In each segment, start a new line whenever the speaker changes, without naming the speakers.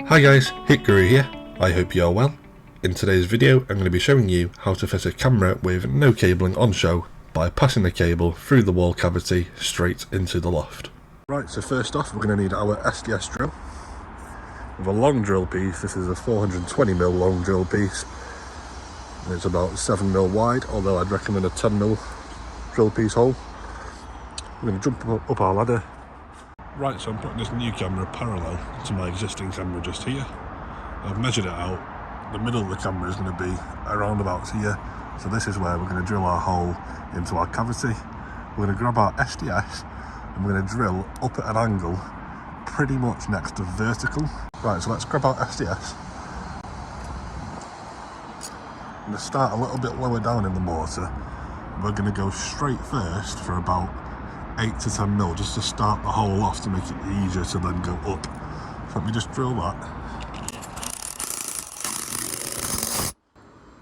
Hi guys, HikGuru here. I hope you are well. In today's video I'm going to be showing you how to fit a camera with no cabling on show by passing the cable through the wall cavity straight into the loft. Right, so first off we're going to need our SDS drill. With a long drill piece, this is a 420mm long drill piece. And it's about 7mm wide, although I'd recommend a 10mm drill piece hole. We're going to jump up our ladder. Right, so I'm putting this new camera parallel to my existing camera just here. I've measured it out. The middle of the camera is going to be around about here. So this is where we're going to drill our hole into our cavity. We're going to grab our SDS and we're going to drill up at an angle pretty much next to vertical. Right, so let's grab our SDS. I'm going to start a little bit lower down in the mortar. We're going to go straight first for about 8 to 10mm just to start the hole off to make it easier to then go up. So let me just drill that.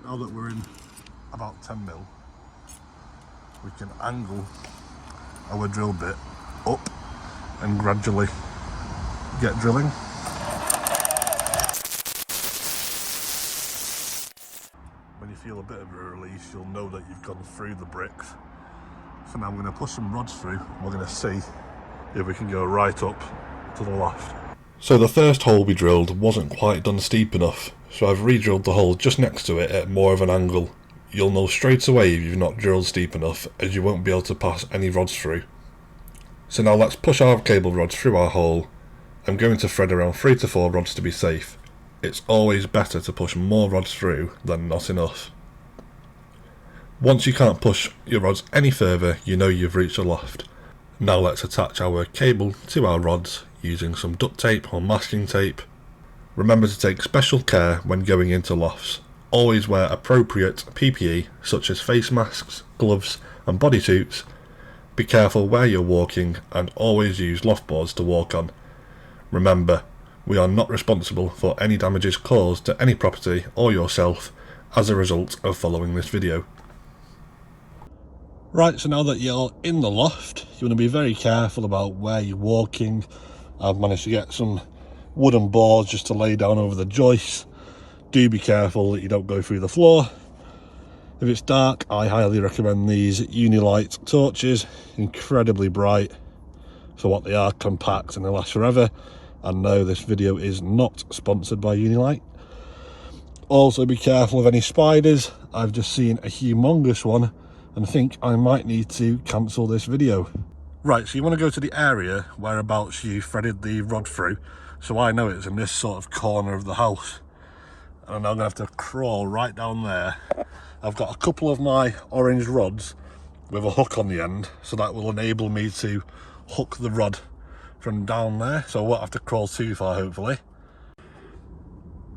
Now that we're in about 10mm, we can angle our drill bit up and gradually get drilling. When you feel a bit of a release, you'll know that you've gone through the bricks. So now I'm going to push some rods through and we're going to see if we can go right up to the loft. So the first hole we drilled wasn't quite done steep enough, so I've re-drilled the hole just next to it at more of an angle. You'll know straight away if you've not drilled steep enough, as you won't be able to pass any rods through. So now let's push our cable rods through our hole. I'm going to thread around 3 to 4 rods to be safe. It's always better to push more rods through than not enough. Once you can't push your rods any further, you know you've reached the loft. Now let's attach our cable to our rods using some duct tape or masking tape. Remember to take special care when going into lofts. Always wear appropriate PPE such as face masks, gloves and bodysuits. Be careful where you're walking and always use loft boards to walk on. Remember, we are not responsible for any damages caused to any property or yourself as a result of following this video. Right, so now that you're in the loft, you want to be very careful about where you're walking. I've managed to get some wooden boards just to lay down over the joists. Do be careful that you don't go through the floor. If it's dark, I highly recommend these Unilight torches. Incredibly bright for what they are, compact, and they last forever. And no, this video is not sponsored by Unilight. Also be careful of any spiders. I've just seen a humongous one and think I might need to cancel this video. Right, so you want to go to the area whereabouts you threaded the rod through. So I know it's in this sort of corner of the house. And I'm going to have to crawl right down there. I've got a couple of my orange rods with a hook on the end, so that will enable me to hook the rod from down there. So I won't have to crawl too far, hopefully.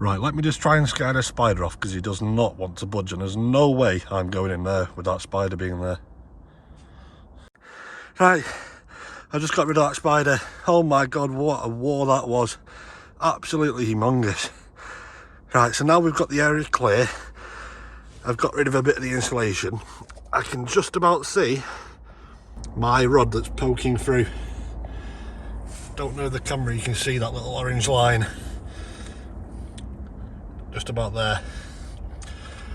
Right, let me just try and scare the spider off because he does not want to budge, and there's no way I'm going in there with that spider being there. Right, I just got rid of that spider. Oh my god, what a war that was. Absolutely humongous. Right, so now we've got the area clear. I've got rid of a bit of the insulation. I can just about see my rod that's poking through. Don't know the camera, you can see that little orange line. Just about there.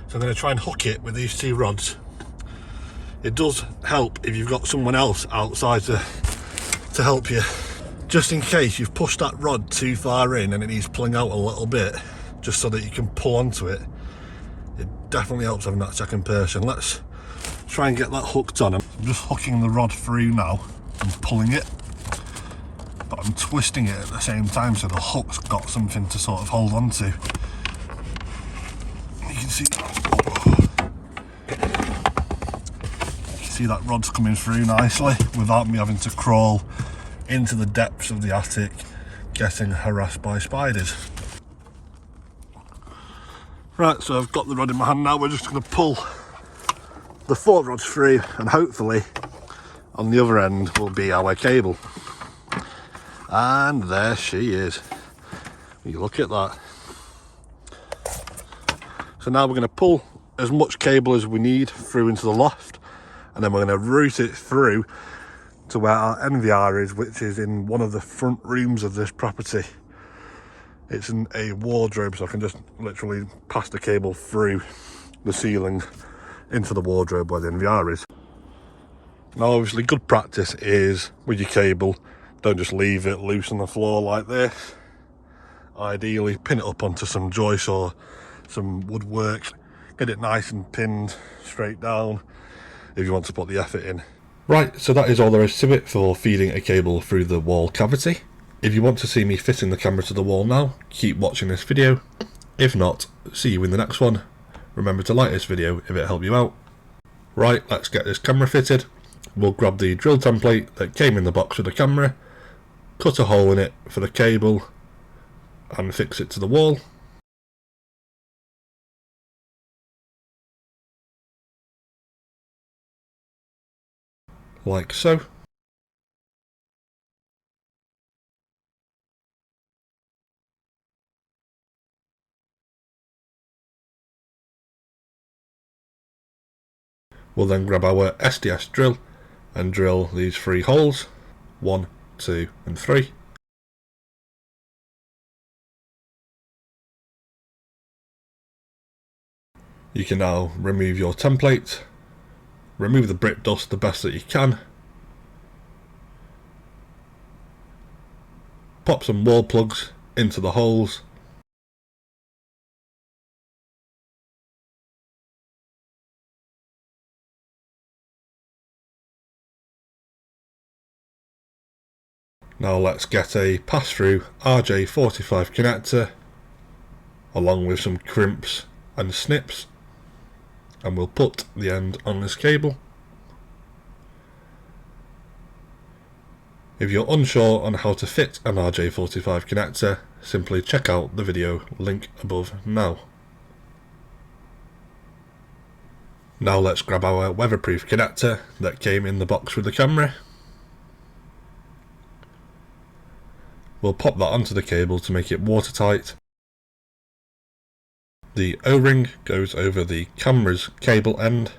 So I'm going to try and hook it with these 2 rods. It does help if you've got someone else outside to help you. Just in case you've pushed that rod too far in and it needs pulling out a little bit, just so that you can pull onto it. It definitely helps having that second person. Let's try and get that hooked on. I'm just hooking the rod through now and pulling it. But I'm twisting it at the same time so the hook's got something to sort of hold on to. You can see that rod's coming through nicely without me having to crawl into the depths of the attic getting harassed by spiders. Right, so I've got the rod in my hand now. We're just going to pull the 4 rods through and hopefully on the other end will be our cable. And there she is. You look at that. So now we're going to pull as much cable as we need through into the loft, and then we're going to route it through to where our NVR is, which is in one of the front rooms of this property. It's in a wardrobe, so I can just literally pass the cable through the ceiling into the wardrobe where the NVR is. Now obviously good practice is with your cable, don't just leave it loose on the floor like this. Ideally pin it up onto some joists or some woodwork, get it nice and pinned straight down if you want to put the effort in. Right, so that is all there is to it for feeding a cable through the wall cavity. If you want to see me fitting the camera to the wall now, keep watching this video. If not, see you in the next one. Remember to like this video if it helped you out. Right, let's get this camera fitted. We'll grab the drill template that came in the box with the camera, cut a hole in it for the cable and fix it to the wall. Like so. We'll then grab our SDS drill and drill these 3 holes, 1, 2 and 3. You can now remove your template, remove the brick dust the best that you can, pop some wall plugs into the holes, now let's get a pass-through RJ45 connector along with some crimps and snips, and we'll put the end on this cable. If you're unsure on how to fit an RJ45 connector, simply check out the video link above now. Now let's grab our weatherproof connector that came in the box with the camera. We'll pop that onto the cable to make it watertight. The O-ring goes over the camera's cable end,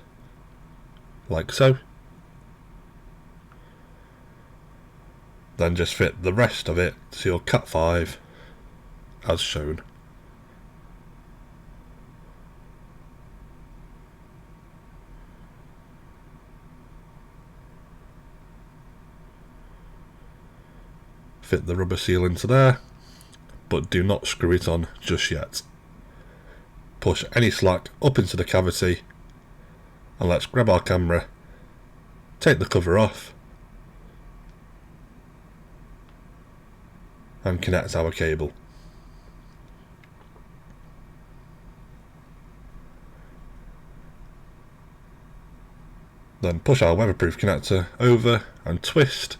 like so. Then just fit the rest of it to your Cat 5 as shown. Fit the rubber seal into there, but do not screw it on just yet. Push any slack up into the cavity and let's grab our camera, take the cover off and connect our cable. Then push our weatherproof connector over and twist,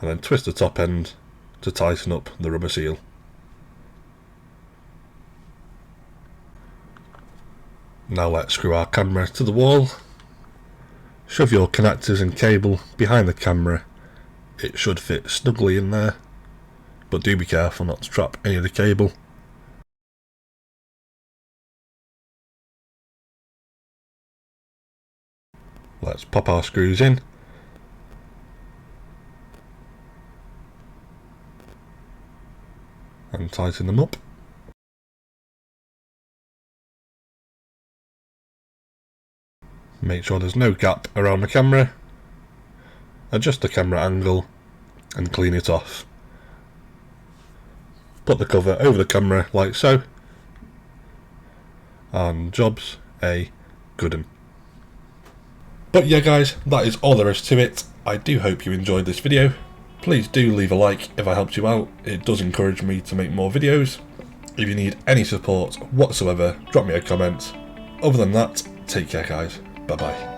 and then twist the top end to tighten up the rubber seal. Now let's screw our camera to the wall. Shove your connectors and cable behind the camera. It should fit snugly in there, but do be careful not to trap any of the cable. Let's pop our screws in. And tighten them up. Make sure there's no gap around the camera. Adjust the camera angle and clean it off. Put the cover over the camera like so. And job's a good 'un. But yeah guys, that is all there is to it. I do hope you enjoyed this video. Please do leave a like if I helped you out. It does encourage me to make more videos. If you need any support whatsoever, drop me a comment. Other than that, take care guys. Bye bye.